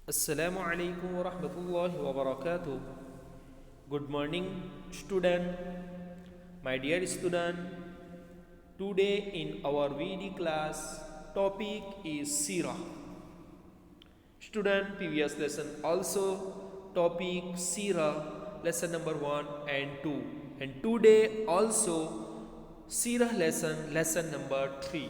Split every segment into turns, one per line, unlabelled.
Assalamu alaikum wa rahmatullahi wa barakatuh. Good morning, student. My dear student, today in our VD class, topic is Sirah. Student, previous lesson also topic Sirah, lesson number 1 and 2. And today also Sirah lesson number 3.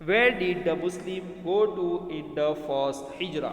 Where did the Muslim go to in the first hijrah?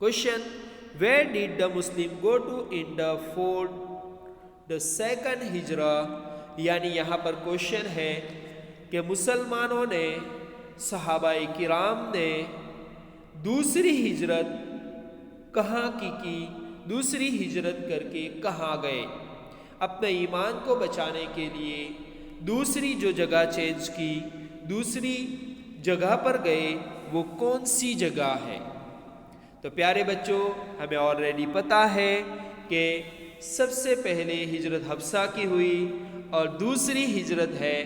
Question, where did the Muslim go to in the the second ہجرہ، یعنی یہاں پر question ہے کہ مسلمانوں نے، صحابہ کرام نے دوسری ہجرت کہاں کی، دوسری ہجرت کر کے کہاں گئے، اپنے ایمان کو بچانے کے لیے دوسری جو جگہ چینج کی، دوسری جگہ پر گئے، وہ کون سی جگہ ہے؟ تو پیارے بچوں، ہمیں آلریڈی پتہ ہے کہ سب سے پہلے ہجرت حبشہ کی ہوئی اور دوسری ہجرت ہے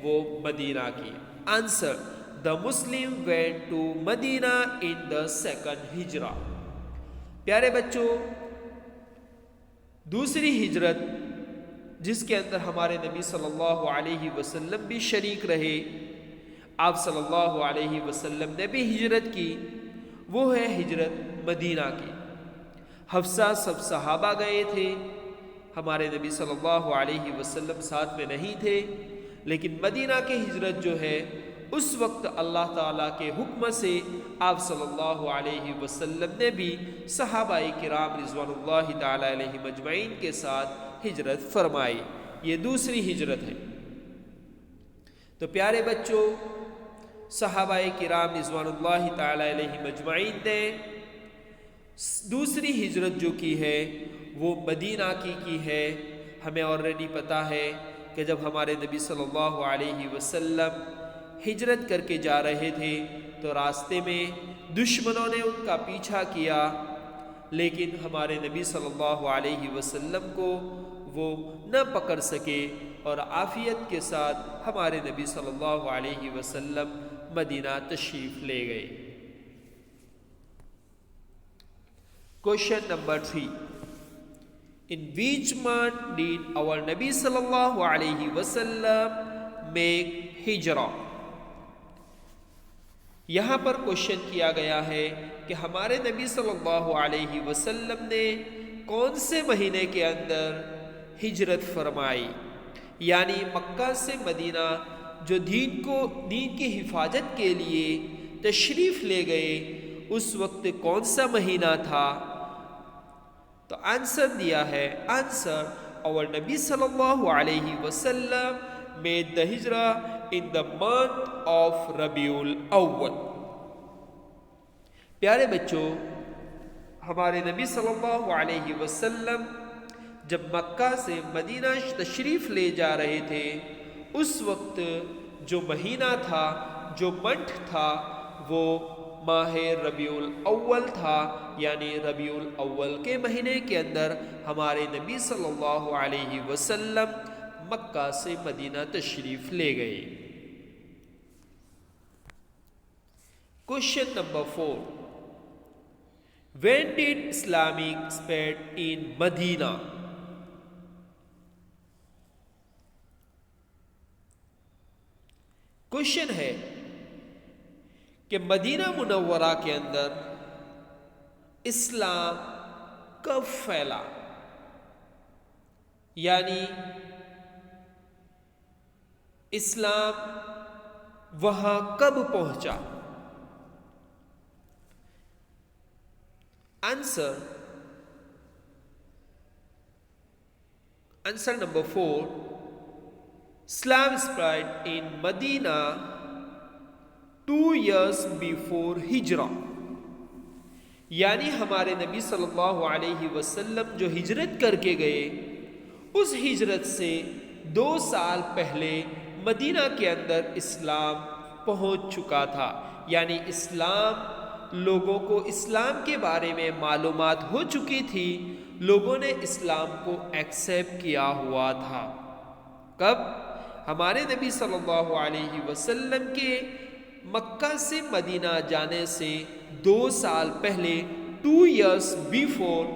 وہ مدینہ کی۔ Answer: the Muslim went to Medina in the second ہجرہ۔ پیارے بچوں، دوسری ہجرت جس کے اندر ہمارے نبی صلی اللہ علیہ وسلم بھی شریک رہے، آپ صلی اللہ علیہ وسلم نے بھی ہجرت کی، وہ ہے ہجرت مدینہ کی۔ حبشہ سب صحابہ گئے تھے، ہمارے نبی صلی اللہ علیہ وسلم ساتھ میں نہیں تھے، لیکن مدینہ کی ہجرت جو ہے اس وقت اللہ تعالیٰ کے حکم سے آپ صلی اللہ علیہ وسلم نے بھی صحابہ کرام رضوان اللہ تعالیٰ علیہ مجمعین کے ساتھ ہجرت فرمائی۔ یہ دوسری ہجرت ہے۔ تو پیارے بچوں، صحابہ کرام رضوان اللہ تعالیٰ علیہ مجمعین نے دوسری ہجرت جو کی ہے وہ مدینہ کی ہے۔ ہمیں آلریڈی پتہ ہے کہ جب ہمارے نبی صلی اللہ علیہ وسلم ہجرت کر کے جا رہے تھے تو راستے میں دشمنوں نے ان کا پیچھا کیا، لیکن ہمارے نبی صلی اللہ علیہ وسلم کو وہ نہ پکڑ سکے اور عافیت کے ساتھ ہمارے نبی صلی اللہ علیہ وسلم مدینہ تشریف لے گئے۔ Question number 3. In which month did our Nabi sallallahu alayhi wasallam make hijrah? یہاں پر کوشچن کیا گیا ہے کہ ہمارے نبی صلی اللہ علیہ وسلم نے کون سے مہینے کے اندر ہجرت فرمائی، یعنی مکہ سے مدینہ جو دین کی حفاظت کے لیے تشریف لے گئے، اس وقت کون سا مہینہ تھا؟ تو آنسر دیا ہے، آنسر: our نبی صلی اللہ علیہ وسلم made the hijrah in the month of ربیع الاول۔ پیارے بچوں، ہمارے نبی صلی اللہ علیہ وسلم جب مکہ سے مدینہ تشریف لے جا رہے تھے، اس وقت جو مہینہ تھا، جو منتھ تھا، وہ ماہ ربیع الاول تھا، یعنی ربیع الاول کے مہینے کے اندر ہمارے نبی صلی اللہ علیہ وسلم مکہ سے مدینہ تشریف لے گئے۔ Question number 4. When did Islamic spread in Medina? Question ہے کہ مدینہ منورہ کے اندر اسلام کب پھیلا، یعنی اسلام وہاں کب پہنچا؟ Answer number 4. Islam spread in Medina 2 years before ہجرہ، یعنی ہمارے نبی صلی اللہ علیہ وسلم جو ہجرت کر کے گئے، اس ہجرت سے 2 سال پہلے مدینہ کے اندر اسلام پہنچ چکا تھا، یعنی لوگوں کو اسلام کے بارے میں معلومات ہو چکی تھی، لوگوں نے اسلام کو ایکسیپٹ کیا ہوا تھا۔ کب؟ ہمارے نبی صلی اللہ علیہ وسلم کے مکہ سے مدینہ جانے سے 2 سال پہلے 2 years before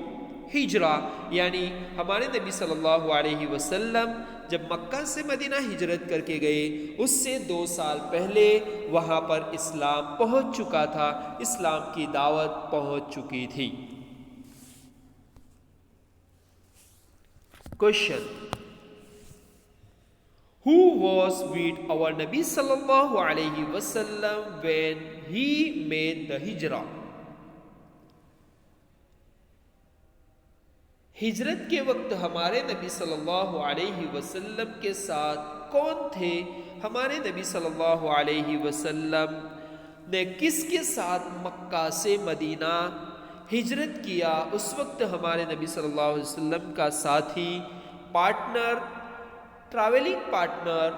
ہجرہ، یعنی ہمارے نبی صلی اللہ علیہ وسلم جب مکہ سے مدینہ ہجرت کر کے گئے، اس سے 2 سال پہلے وہاں پر اسلام پہنچ چکا تھا، اسلام کی دعوت پہنچ چکی تھی۔ Question: Who was with our Nabi sallallahu alayhi wasallam when he made the hijrah? ہجرت کے وقت ہمارے نبی صلی اللہ علیہ وسلم کے ساتھ کون تھے؟ ہمارے نبی صلی اللہ علیہ وسلم نے کس کے ساتھ مکہ سے مدینہ ہجرت کیا؟ اس وقت ہمارے نبی صلی اللہ علیہ وسلم کا ساتھی، پارٹنر، ٹریولنگ پارٹنر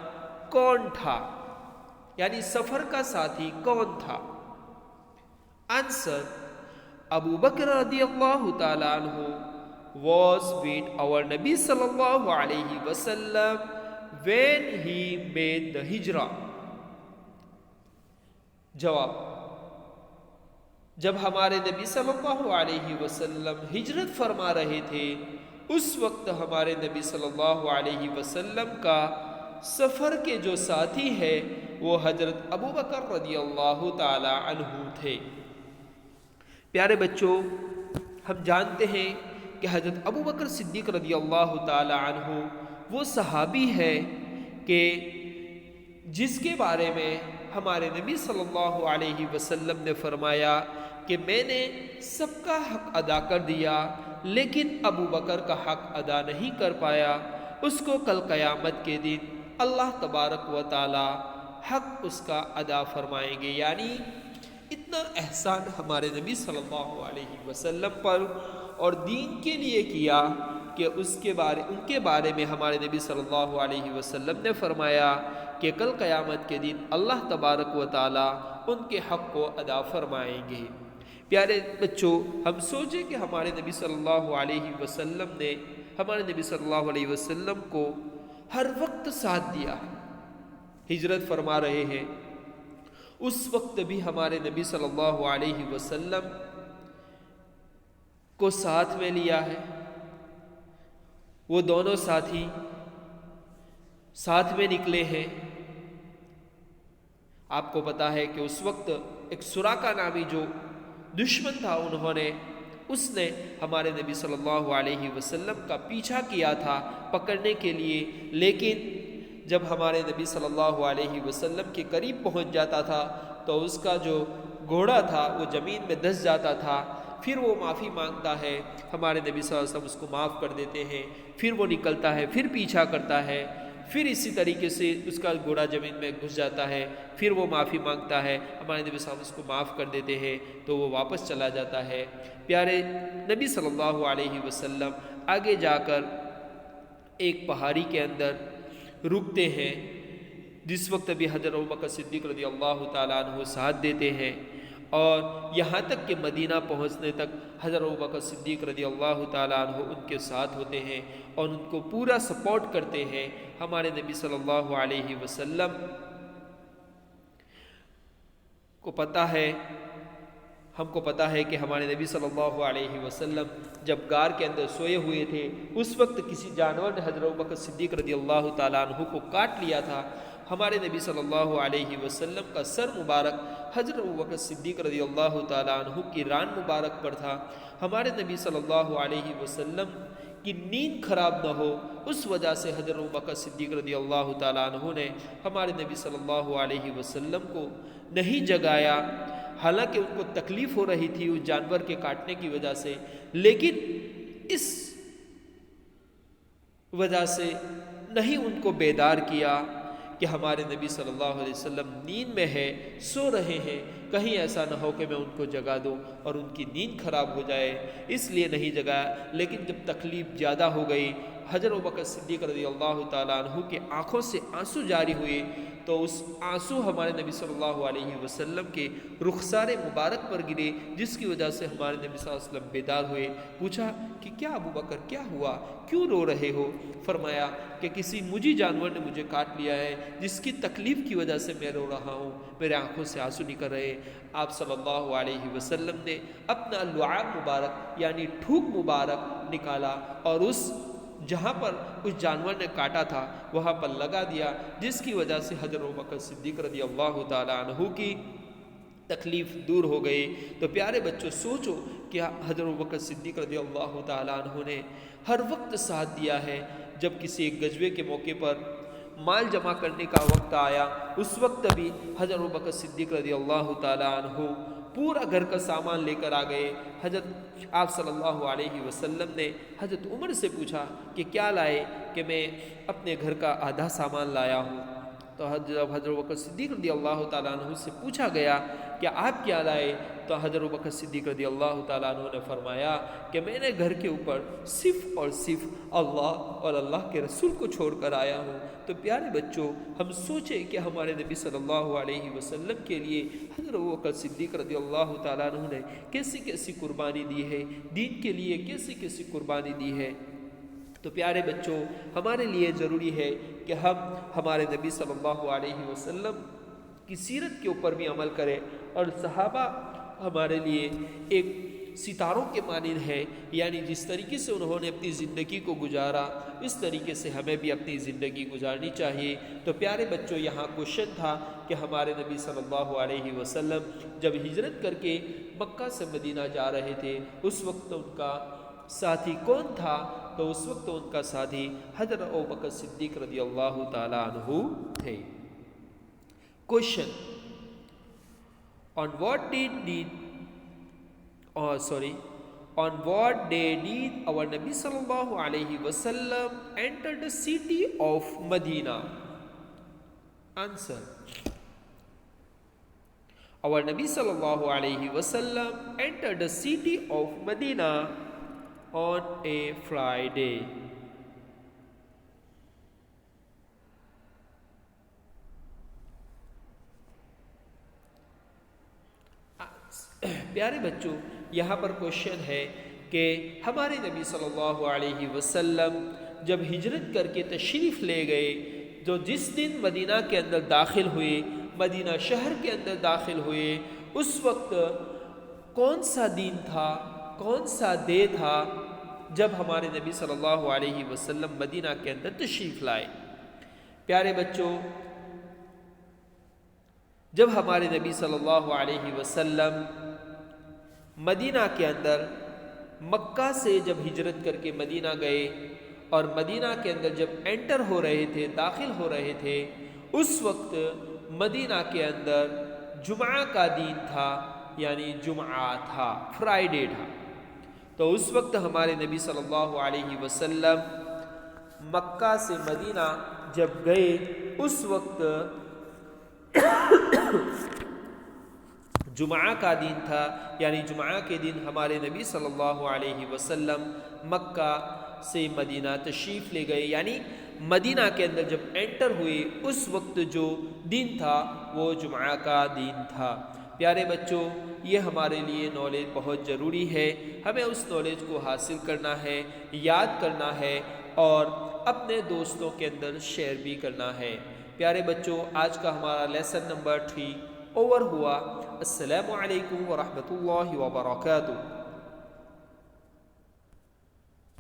کون تھا؟ یعنی سفر کا ساتھی کون تھا؟ Answer: Abu Bakr radiallahu ta'ala anhu was with our Nabi sallallahu alayhi wasallam when he made the hijrah. جواب: جب ہمارے نبی صلی اللہ علیہ وسلم ہجرت فرما رہے تھے اس وقت ہمارے نبی صلی اللہ علیہ وسلم کا سفر کے جو ساتھی ہے وہ حضرت ابو بکر رضی اللہ تعالی عنہ تھے۔ پیارے بچوں، ہم جانتے ہیں کہ حضرت ابو بکر صدیق رضی اللہ تعالی عنہ وہ صحابی ہے کہ جس کے بارے میں ہمارے نبی صلی اللہ علیہ وسلم نے فرمایا کہ میں نے سب کا حق ادا کر دیا لیکن ابو بکر کا حق ادا نہیں کر پایا، اس کو کل قیامت کے دن اللہ تبارک و تعالی حق اس کا ادا فرمائیں گے۔ یعنی اتنا احسان ہمارے نبی صلی اللہ علیہ وسلم پر اور دین کے لیے کیا کہ ان کے بارے میں ہمارے نبی صلی اللہ علیہ وسلم نے فرمایا کہ کل قیامت کے دن اللہ تبارک و تعالی ان کے حق کو ادا فرمائیں گے۔ پیارے بچوں، ہم سوچیں کہ ہمارے نبی صلی اللہ علیہ وسلم نے ہمارے نبی صلی اللہ علیہ وسلم کو ہر وقت ساتھ دیا، ہجرت فرما رہے ہیں، اس وقت بھی ہمارے نبی صلی اللہ علیہ وسلم کو ساتھ میں لیا ہے۔ وہ دونوں ساتھی ساتھ میں نکلے ہیں۔ آپ کو پتا ہے کہ اس وقت ایک سراقہ نامی جو دشمن تھا اس نے ہمارے نبی صلی اللہ علیہ وسلم کا پیچھا کیا تھا پکڑنے کے لیے، لیکن جب ہمارے نبی صلی اللہ علیہ وسلم کے قریب پہنچ جاتا تھا تو اس کا جو گھوڑا تھا وہ زمین میں دھس جاتا تھا، پھر وہ معافی مانگتا ہے، ہمارے نبی صلی اللہ علیہ وسلم اس کو معاف کر دیتے ہیں، پھر وہ نکلتا ہے، پھر پیچھا کرتا ہے، پھر اسی طریقے سے اس کا گھوڑا زمین میں گھس جاتا ہے، پھر وہ معافی مانگتا ہے، ہمارے نبی صلی اللہ علیہ وسلم اس کو معاف کر دیتے ہیں تو وہ واپس چلا جاتا ہے۔ پیارے نبی صلی اللہ علیہ وسلم آگے جا کر ایک پہاڑی کے اندر رکتے ہیں، جس وقت بھی حضرت ابوبکر صدیق رضی اللہ تعالیٰ عنہ ساتھ دیتے ہیں، اور یہاں تک کہ مدینہ پہنچنے تک حضرت ابوبکر صدیق رضی اللہ تعالیٰ عنہ ان کے ساتھ ہوتے ہیں اور ان کو پورا سپورٹ کرتے ہیں۔ ہمارے نبی صلی اللہ علیہ وسلم کو پتہ ہے، ہم کو پتہ ہے کہ ہمارے نبی صلی اللہ علیہ وسلم جب غار کے اندر سوئے ہوئے تھے اس وقت کسی جانور نے حضرت ابوبکر صدیق رضی اللہ تعالیٰ عنہ کو کاٹ لیا تھا۔ ہمارے نبی صلی اللہ علیہ وسلم کا سر مبارک حضرت ابوبکر صدیق رضی اللہ تعالیٰ عنہ کی ران مبارک پر تھا۔ ہمارے نبی صلی اللہ علیہ وسلم کی نیند خراب نہ ہو اس وجہ سے حضرت ابوبکر صدیق رضی اللہ تعالیٰ عنہ نے ہمارے نبی صلی اللہ علیہ وسلم کو نہیں جگایا، حالانکہ ان کو تکلیف ہو رہی تھی اس جانور کے کاٹنے کی وجہ سے، لیکن اس وجہ سے نہیں ان کو بیدار کیا کہ ہمارے نبی صلی اللہ علیہ وسلم نیند میں ہے، سو رہے ہیں، کہیں ایسا نہ ہو کہ میں ان کو جگا دوں اور ان کی نیند خراب ہو جائے، اس لیے نہیں جگایا۔ لیکن جب تکلیف زیادہ ہو گئی، حضرت ابوبکر صدیق رضی اللہ تعالیٰ عنہ کے آنکھوں سے آنسو جاری ہوئے، تو اس آنسو ہمارے نبی صلی اللہ علیہ وسلم کے رخسار مبارک پر گرے، جس کی وجہ سے ہمارے نبی صلی اللہ علیہ وسلم بیدار ہوئے۔ پوچھا کہ کیا ابو بکر کیا ہوا، کیوں رو رہے ہو؟ فرمایا کہ کسی مجھے جانور نے مجھے کاٹ لیا ہے جس کی تکلیف کی وجہ سے میں رو رہا ہوں، میرے آنکھوں سے آنسو نکل رہے۔ آپ صلی اللہ علیہ وسلم نے اپنا لعاب مبارک یعنی تھوک مبارک نکالا اور اس جہاں پر اس جانور نے کاٹا تھا وہاں پر لگا دیا، جس کی وجہ سے حضرت ابوبکر صدیق رضی اللہ تعالیٰ عنہ کی تکلیف دور ہو گئی۔ تو پیارے بچوں، سوچو کہ حضرت ابوبکر صدیق رضی اللہ تعالیٰ عنہ نے ہر وقت ساتھ دیا ہے۔ جب کسی ایک غزوے کے موقع پر مال جمع کرنے کا وقت آیا، اس وقت بھی حضرت ابوبکر صدیق رضی اللہ تعالیٰ عنہ پورا گھر کا سامان لے کر آ گئے۔ حضرت آپ صلی اللہ علیہ وسلم نے حضرت عمر سے پوچھا کہ کیا لائے؟ کہ میں اپنے گھر کا آدھا سامان لایا ہوں۔ تو حضرت بکر صدیق رضی اللہ تعالیٰ عنہ سے پوچھا گیا کہ آپ کیا لائے؟ تو حضرت بکر صدیق رضی اللہ تعالیٰ عنہ نے فرمایا کہ میں نے گھر کے اوپر صرف اور صرف اللہ اور اللہ کے رسول کو چھوڑ کر آیا ہوں۔ تو پیارے بچوں، ہم سوچیں کہ ہمارے نبی صلی اللہ علیہ وسلم کے لیے حضرت بکر صدیق رضی اللہ تعالیٰ عنہ نے کیسی کیسی قربانی دی ہے، دین کے لیے کیسی کیسی قربانی دی ہے۔ تو پیارے بچوں، ہمارے لیے ضروری ہے کہ ہم ہمارے نبی صلی اللہ علیہ وسلم کی سیرت کے اوپر بھی عمل کریں، اور صحابہ ہمارے لیے ایک ستاروں کے مانند ہے، یعنی جس طریقے سے انہوں نے اپنی زندگی کو گزارا اس طریقے سے ہمیں بھی اپنی زندگی گزارنی چاہیے۔ تو پیارے بچوں، یہاں کوشچن تھا کہ ہمارے نبی صلی اللہ علیہ وسلم جب ہجرت کر کے مکہ سے مدینہ جا رہے تھے اس وقت ان کا ساتھی کون تھا؟ تو اس وقت ان کا ساتھی حضرت ابوبکر صدیق رضی اللہ تعالیٰ عنہ تھے۔ Question: On what day did our Nabi sallallahu alaihi wasallam enter the city of Medina? Answer: Our Nabi sallallahu alaihi wasallam entered the city of Medina on a Friday. پیارے بچوں، یہاں پر کوشچن ہے کہ ہمارے نبی صلی اللہ علیہ وسلم جب ہجرت کر کے تشریف لے گئے، جو جس دن مدینہ کے اندر داخل ہوئے، مدینہ شہر کے اندر داخل ہوئے، اس وقت کون سا دن تھا، کون سا ڈے تھا جب ہمارے نبی صلی اللہ علیہ وسلم مدینہ کے اندر تشریف لائے؟ پیارے بچوں، جب ہمارے نبی صلی اللہ علیہ وسلم مدینہ کے اندر مکہ سے جب ہجرت کر کے مدینہ گئے اور مدینہ کے اندر جب انٹر ہو رہے تھے، داخل ہو رہے تھے، اس وقت مدینہ کے اندر جمعہ کا دن تھا، یعنی جمعہ تھا، فرائیڈے تھا۔ تو اس وقت ہمارے نبی صلی اللہ علیہ وسلم مکہ سے مدینہ جب گئے، اس وقت جمعہ کا دن تھا، یعنی جمعہ کے دن ہمارے نبی صلی اللہ علیہ وسلم مکہ سے مدینہ تشریف لے گئے، یعنی مدینہ کے اندر جب انٹر ہوئے اس وقت جو دن تھا وہ جمعہ کا دن تھا۔ پیارے بچوں، یہ ہمارے لیے نالج بہت ضروری ہے، ہمیں اس نالج کو حاصل کرنا ہے، یاد کرنا ہے اور اپنے دوستوں کے اندر شیئر بھی کرنا ہے۔ پیارے بچوں، آج کا ہمارا لیسن نمبر 3 اوور ہوا۔ السلام علیکم ورحمۃ اللہ وبرکاتہ۔